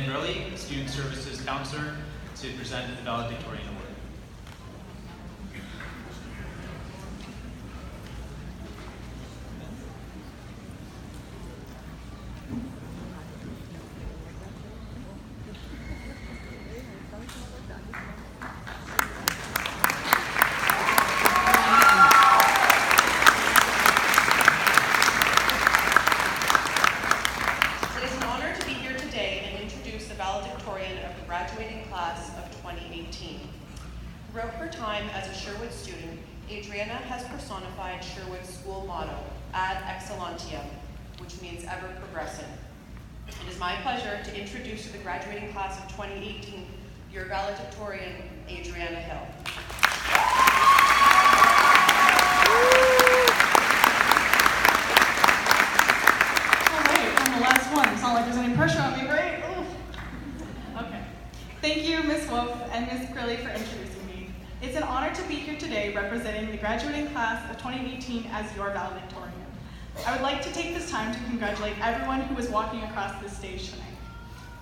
Gurley, Student Services Counselor, to present the Valedictorian Award. Throughout her time as a Sherwood student, Adriana has personified Sherwood's school motto, Ad Excellentiam, which means ever progressing. It is my pleasure to introduce to the graduating class of 2018, your valedictorian, Adriana Hill. All right, I'm the last one. It's not like there's any pressure on me, right? Okay. Thank you, Ms. Wolf and Ms. Gurley, for introducing me. It's an honor to be here today representing the graduating class of 2018 as your valedictorian. I would like to take this time to congratulate everyone who is walking across this stage tonight.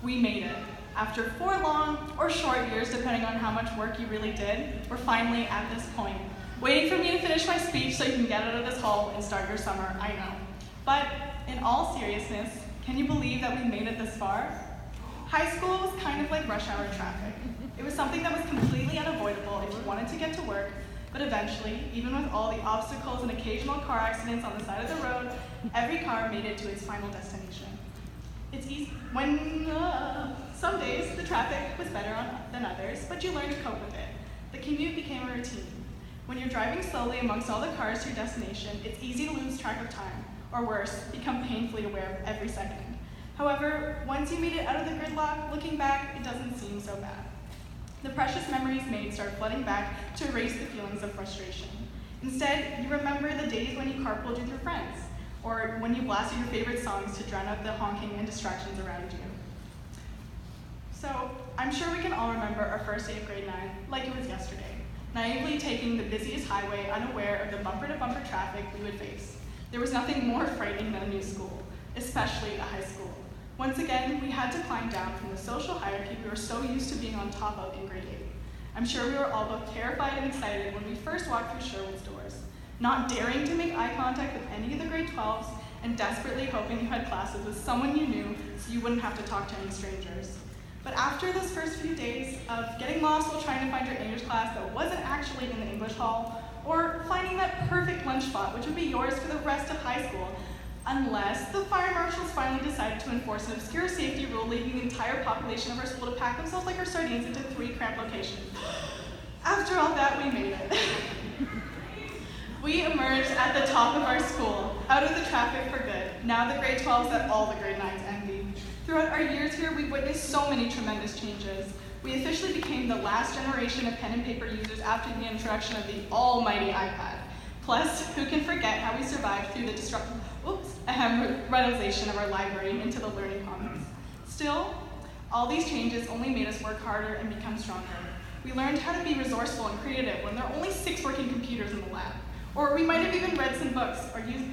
We made it. After 4 long or short years, depending on how much work you really did, we're finally at this point. Waiting for me to finish my speech so you can get out of this hall and start your summer, I know. But in all seriousness, can you believe that we made it this far? High school was kind of like rush hour traffic. It was something that was completely unavoidable if you wanted to get to work, but eventually, even with all the obstacles and occasional car accidents on the side of the road, every car made it to its final destination. It's easy when some days the traffic was better than others, but you learned to cope with it. The commute became a routine. When you're driving slowly amongst all the cars to your destination, it's easy to lose track of time, or worse, become painfully aware of every second. However, once you made it out of the gridlock, looking back, it doesn't seem so bad. The precious memories made start flooding back to erase the feelings of frustration. Instead, you remember the days when you carpooled with your friends, or when you blasted your favorite songs to drown out the honking and distractions around you. So, I'm sure we can all remember our first day of grade 9 like it was yesterday, naively taking the busiest highway unaware of the bumper-to-bumper traffic we would face. There was nothing more frightening than a new school, especially a high school. Once again, we had to climb down from the social hierarchy we were so used to being on top of in grade 8. I'm sure we were all both terrified and excited when we first walked through Sherwood's doors, not daring to make eye contact with any of the grade 12s and desperately hoping you had classes with someone you knew so you wouldn't have to talk to any strangers. But after those first few days of getting lost while trying to find your English class that wasn't actually in the English hall, or finding that perfect lunch spot which would be yours for the rest of high school, unless the fire marshals finally decided to enforce an obscure safety rule leaving the entire population of our school to pack themselves like our sardines into 3 cramped locations. After all that, we made it. We emerged at the top of our school, out of the traffic for good, now the grade 12s that all the grade 9s envy. Throughout our years here, we've witnessed so many tremendous changes. We officially became the last generation of pen and paper users after the introduction of the almighty iPad. Plus, who can forget how we survived through the renovation of our library into the learning commons. Still, all these changes only made us work harder and become stronger. We learned how to be resourceful and creative when there are only 6 working computers in the lab. Or we might have even read some books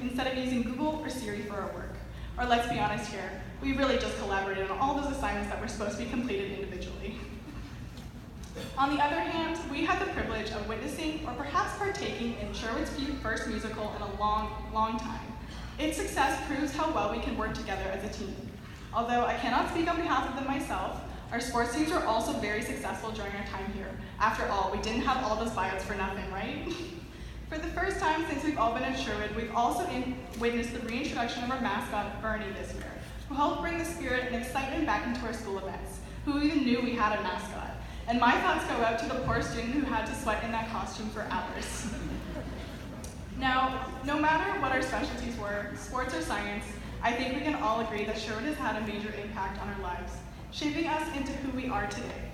instead of using Google or Siri for our work. Or let's be honest here, we really just collaborated on all those assignments that were supposed to be completed individually. On the other hand, we had the privilege of witnessing or perhaps partaking in Sherwood's first musical in a long, long time. Its success proves how well we can work together as a team. Although I cannot speak on behalf of them myself, our sports teams were also very successful during our time here. After all, we didn't have all those buyouts for nothing, right? For the first time since we've all been at Sherwood, we've also witnessed the reintroduction of our mascot, Bernie, this year, who helped bring the spirit and excitement back into our school events. Who even knew we had a mascot? And my thoughts go out to the poor student who had to sweat in that costume for hours. Now, no matter what our specialties were, sports or science, I think we can all agree that Sherwood has had a major impact on our lives, shaping us into who we are today.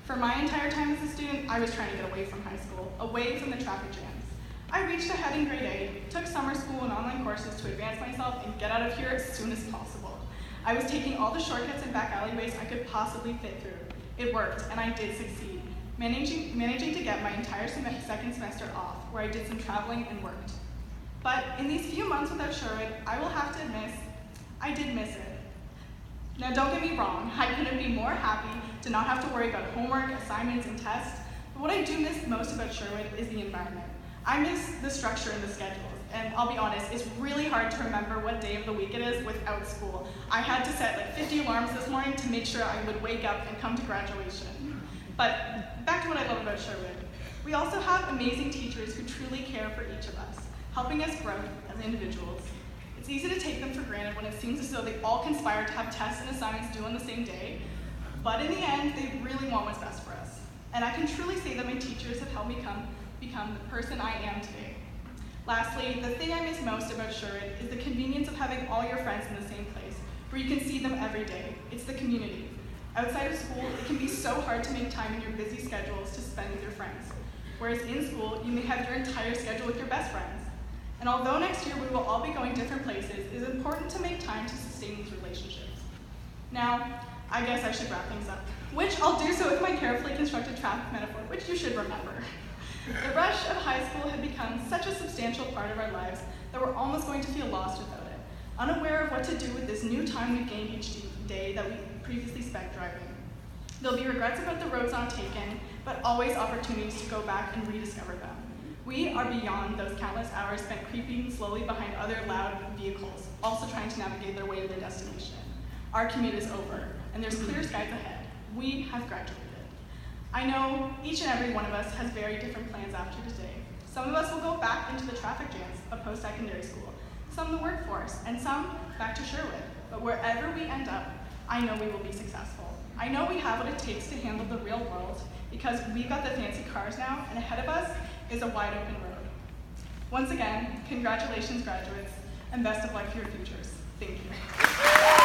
For my entire time as a student, I was trying to get away from high school, away from the traffic jams. I reached ahead in grade 8, took summer school and online courses to advance myself and get out of here as soon as possible. I was taking all the shortcuts and back alleyways I could possibly fit through. It worked, and I did succeed, managing to get my entire second semester off, where I did some traveling and worked. But in these few months without Sherwood, I will have to admit, I did miss it. Now don't get me wrong, I couldn't be more happy to not have to worry about homework, assignments, and tests, but what I do miss most about Sherwood is the environment. I miss the structure and the schedules, and I'll be honest, it's really hard to remember what day of the week it is without school. I had to set like 50 alarms this morning to make sure I would wake up and come to graduation. But back to what I love about Sherwood. We also have amazing teachers who truly care for each of us, helping us grow as individuals. It's easy to take them for granted when it seems as though they all conspire to have tests and assignments due on the same day, but in the end, they really want what's best for us. And I can truly say that my teachers have helped me become the person I am today. Lastly, the thing I miss most about Sherwood is the convenience of having all your friends in the same place, where you can see them every day. It's the community. Outside of school, it can be so hard to make time in your busy schedules to spend with your friends. Whereas in school, you may have your entire schedule with your best friends. And although next year we will all be going different places, it is important to make time to sustain these relationships. Now, I guess I should wrap things up, which I'll do so with my carefully constructed traffic metaphor, which you should remember. The rush of high school had become such a substantial part of our lives that we're almost going to feel lost without it, unaware of what to do with this new time we've gained each day that we previously spent driving. There'll be regrets about the roads not taken, but always opportunities to go back and rediscover them. We are beyond those countless hours spent creeping slowly behind other loud vehicles, also trying to navigate their way to their destination. Our commute is over, and there's clear skies ahead. We have graduated. I know each and every one of us has very different plans after today. Some of us will go back into the traffic jams of post-secondary school, some the workforce, and some back to Sherwood. But wherever we end up, I know we will be successful. I know we have what it takes to handle the real world because we've got the fancy cars now, and ahead of us is a wide open road. Once again, congratulations, graduates, and best of luck for your futures. Thank you.